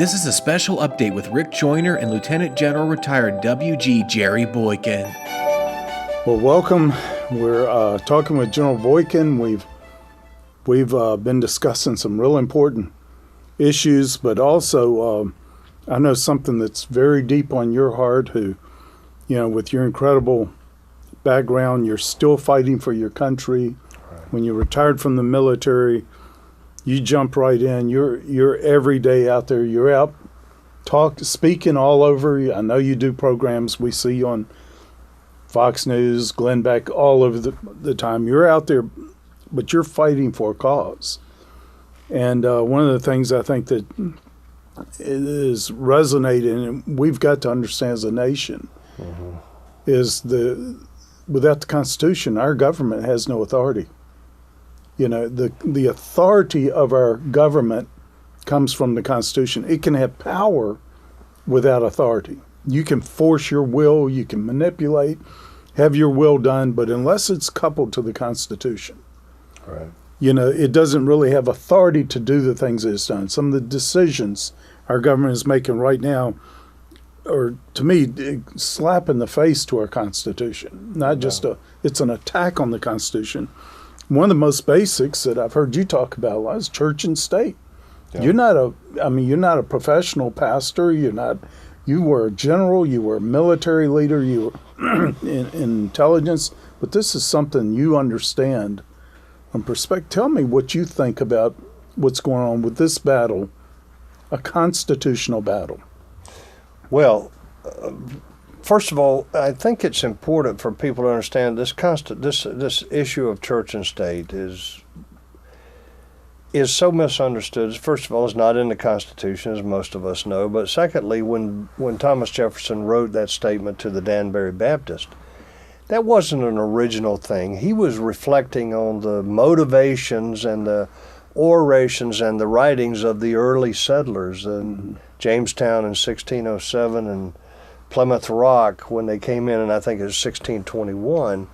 This is a special update with Rick Joyner and Lieutenant General Retired W.G. Jerry Boykin. Well, welcome. We're talking with General Boykin. We've been discussing some real important issues, but also I know something that's very deep on your heart. With your incredible background, you're still fighting for your country. Right. When you retired from the military, you jump right in. You're every day out there. You're out speaking all over. I know you do programs. We see you on Fox News, Glenn Beck, all over the time. You're out there, but you're fighting for a cause. And one of the things I think that is resonating, and we've got to understand as a nation, is without the Constitution, our government has no authority. The authority of our government comes from the Constitution. It can have power without authority. You can force your will, you can manipulate, have your will done, but unless it's coupled to the Constitution, right. It doesn't really have authority to do the things that it's done. Some of the decisions our government is making right now are, to me, slap in the face to our Constitution. Not just it's an attack on the Constitution. One of the most basics that I've heard you talk about a lot is church and state. Yeah. You're not a professional pastor. You were a general, you were a military leader, you were in intelligence, but this is something you understand from perspective. Tell me what you think about what's going on with this battle, a constitutional battle. Well, first of all, I think it's important for people to understand this issue of church and state is so misunderstood. First of all, it's not in the Constitution, as most of us know. But secondly, when Thomas Jefferson wrote that statement to the Danbury Baptist, that wasn't an original thing. He was reflecting on the motivations and the orations and the writings of the early settlers in Jamestown in 1607 and Plymouth Rock when they came in I think it was 1621.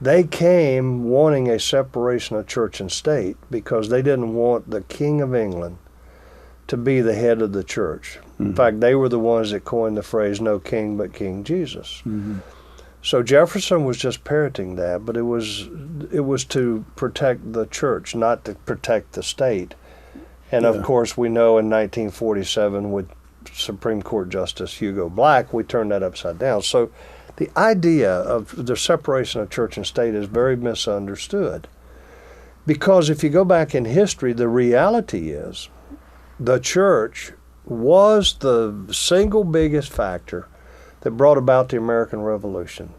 They came wanting a separation of church and state because they didn't want the King of England to be the head of the church. In fact, they were the ones that coined the phrase, no king but King Jesus. So Jefferson was just parroting that, but it was to protect the church, not to protect the state. And of course, we know in 1947 with Supreme Court Justice Hugo Black, we turned that upside down. So the idea of the separation of church and state is very misunderstood. Because if you go back in history, the reality is the church was the single biggest factor that brought about the American Revolution.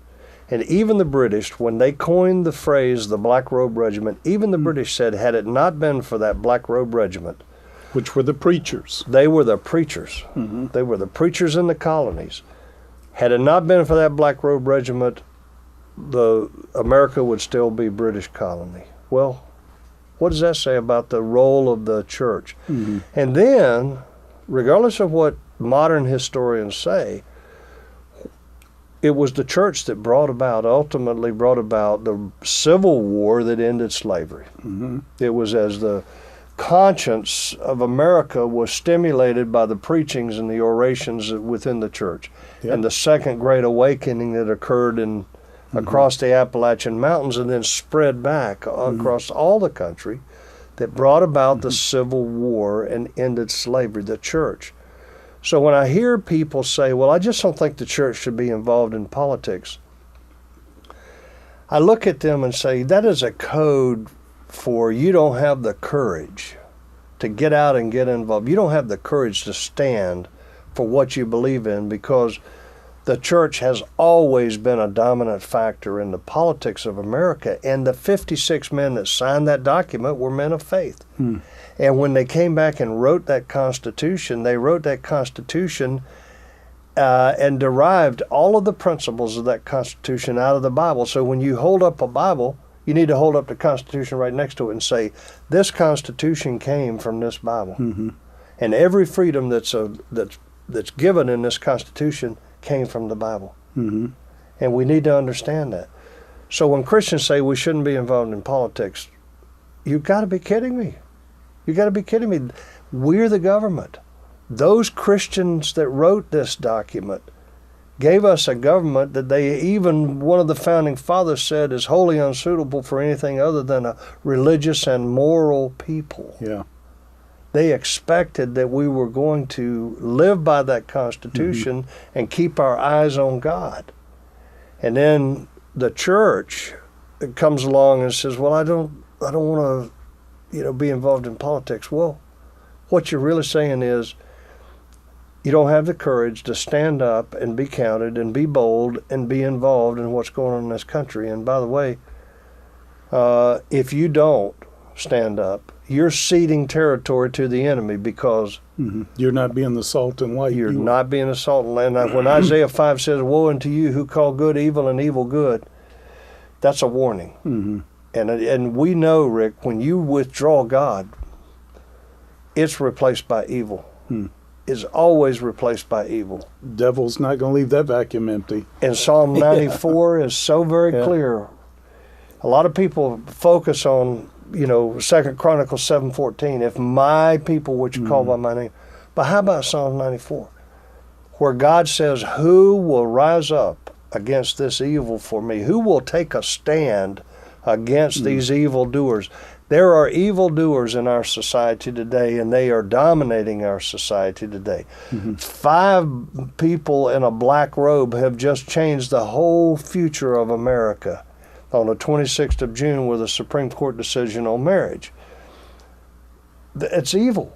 And even the British, when they coined the phrase the Black Robe Regiment, even the British said, had it not been for that Black Robe Regiment, which were the preachers. They were the preachers. They were the preachers in the colonies. Had it not been for that Black Robe Regiment, America would still be British colony. Well, what does that say about the role of the church? And then, regardless of what modern historians say, it was the church that ultimately brought about the Civil War that ended slavery. It was as the conscience of America was stimulated by the preachings and the orations within the church. And the Second Great Awakening that occurred across the Appalachian Mountains and then spread back across all the country that brought about the Civil War and ended slavery, the church. So when I hear people say, well, I just don't think the church should be involved in politics, I look at them and say, that is a code for you don't have the courage to get out and get involved. You don't have the courage to stand for what you believe in because the church has always been a dominant factor in the politics of America. And the 56 men that signed that document were men of faith. And when they came back and wrote that Constitution, they wrote that Constitution and derived all of the principles of that Constitution out of the Bible. So when you hold up a Bible, you need to hold up the Constitution right next to it and say, this Constitution came from this Bible. And every freedom that's given in this Constitution came from the Bible. And we need to understand that. So when Christians say we shouldn't be involved in politics, you've got to be kidding me. You've got to be kidding me. We're the government. those Christians that wrote this document gave us a government that one of the founding fathers said is wholly unsuitable for anything other than a religious and moral people. Yeah. They expected that we were going to live by that Constitution and keep our eyes on God. And then the church comes along and says, well, I don't want to, be involved in politics. Well, what you're really saying is you don't have the courage to stand up and be counted and be bold and be involved in what's going on in this country. And by the way, if you don't stand up, you're ceding territory to the enemy because you're not being the salt and light. You're not being the salt and light. Now, when Isaiah 5 says, woe unto you who call good evil and evil good, that's a warning. And we know, Rick, when you withdraw God, it's replaced by evil. Is always replaced by evil. Devil's not going to leave that vacuum empty. And Psalm 94 is so very clear. A lot of people focus on, 2 Chronicles 7:14, if my people which are called by my name. But how about Psalm 94? Where God says, who will rise up against this evil for me? Who will take a stand against these evildoers? There are evildoers in our society today, and they are dominating our society today. 5 people in a black robe have just changed the whole future of America on the 26th of June with a Supreme Court decision on marriage. It's evil.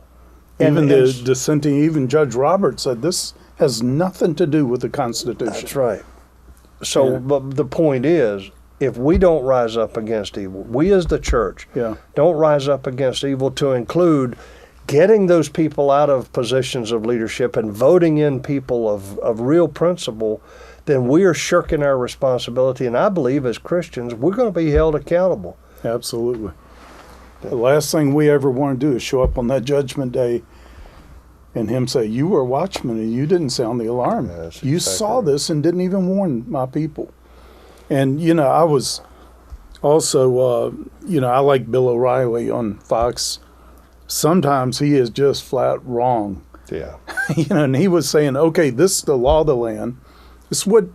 Even the dissenting Judge Roberts said this has nothing to do with the Constitution. That's right. So, but the point is, if we don't rise up against evil, we as the church don't rise up against evil, to include getting those people out of positions of leadership and voting in people of real principle, then we are shirking our responsibility. And I believe as Christians, we're going to be held accountable. Absolutely. The last thing we ever want to do is show up on that judgment day and him say, you were a watchman and you didn't sound the alarm. You saw this and didn't even warn my people. And, I was also, I like Bill O'Reilly on Fox. Sometimes he is just flat wrong. Yeah. And he was saying, okay, this is the law of the land. It's what,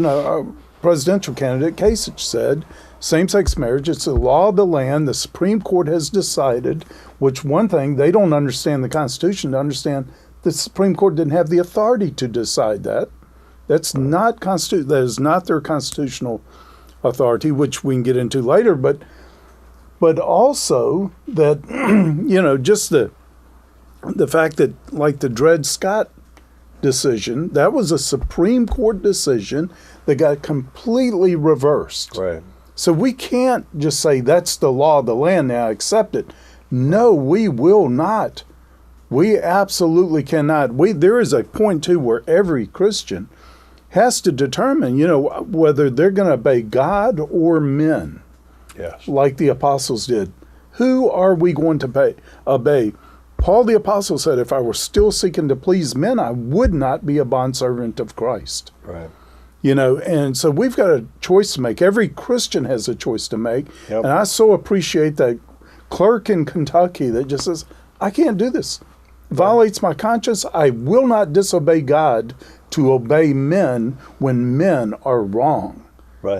our presidential candidate Kasich said. Same-sex marriage, it's the law of the land. The Supreme Court has decided, which one thing, they don't understand the Constitution to understand the Supreme Court didn't have the authority to decide that. That's not that is not their constitutional authority, which we can get into later. But also that just the fact that, like the Dred Scott decision, that was a Supreme Court decision that got completely reversed. Right. So we can't just say that's the law of the land now, accept it. No, we will not. We absolutely cannot. There is a point too where every Christian has to determine, whether they're going to obey God or men. Yes. Like the apostles did. Who are we going to obey? Paul the apostle said, if I were still seeking to please men, I would not be a bondservant of Christ. Right. And so we've got a choice to make. Every Christian has a choice to make. Yep. And I so appreciate that clerk in Kentucky that just says, I can't do this. Violates my conscience. I will not disobey God to obey men when men are wrong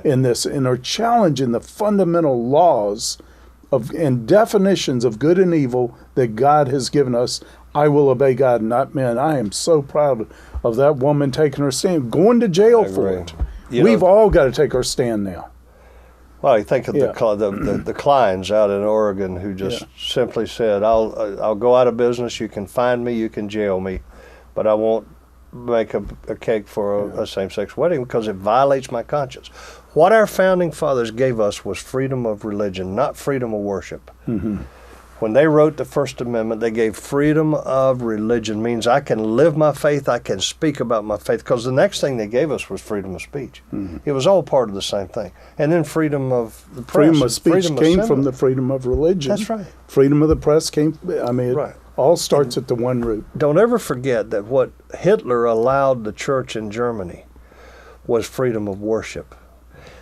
in this and are challenging the fundamental laws and definitions of good and evil that God has given us. I will obey God, not men. I am so proud of that woman taking her stand, going to jail for it. We've all got to take our stand now. Well, I think of the Kleins out in Oregon who just simply said, I'll go out of business, you can fine me, you can jail me, but I won't make a cake for a same-sex wedding because it violates my conscience. What our founding fathers gave us was freedom of religion, not freedom of worship. When they wrote the First Amendment, they gave freedom of religion, means I can live my faith, I can speak about my faith, because the next thing they gave us was freedom of speech. It was all part of the same thing. And then freedom of the press. Freedom of speech came from the freedom of religion. That's right. Freedom of the press came, it all starts at the one root. Don't ever forget that what Hitler allowed the church in Germany was freedom of worship.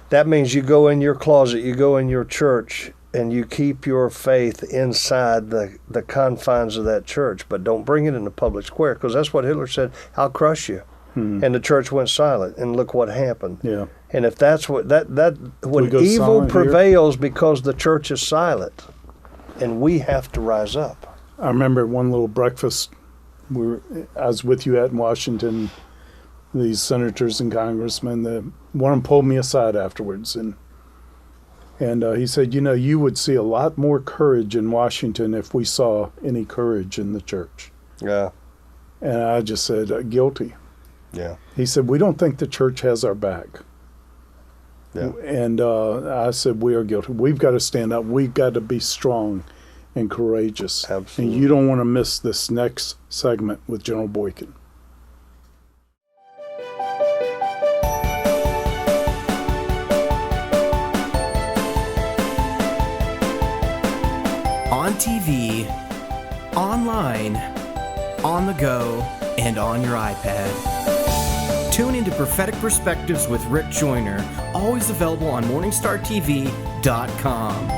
That means you go in your closet, you go in your church, and you keep your faith inside the confines of that church, but don't bring it in the public square, because that's what Hitler said, I'll crush you. And the church went silent, and look what happened. Yeah. And if that's what when go evil silent here? prevails because the church is silent, and we have to rise up. I remember one little breakfast I was with you at in Washington. These senators and congressmen, one of them pulled me aside afterwards, and he said, you would see a lot more courage in Washington if we saw any courage in the church. Yeah. And I just said, guilty. Yeah. He said, we don't think the church has our back. Yeah. And I said, we are guilty. We've got to stand up. We've got to be strong and courageous. Absolutely. And you don't want to miss this next segment with General Boykin. On TV, online, on the go, and on your iPad. Tune into Prophetic Perspectives with Rick Joyner, always available on MorningStarTV.com.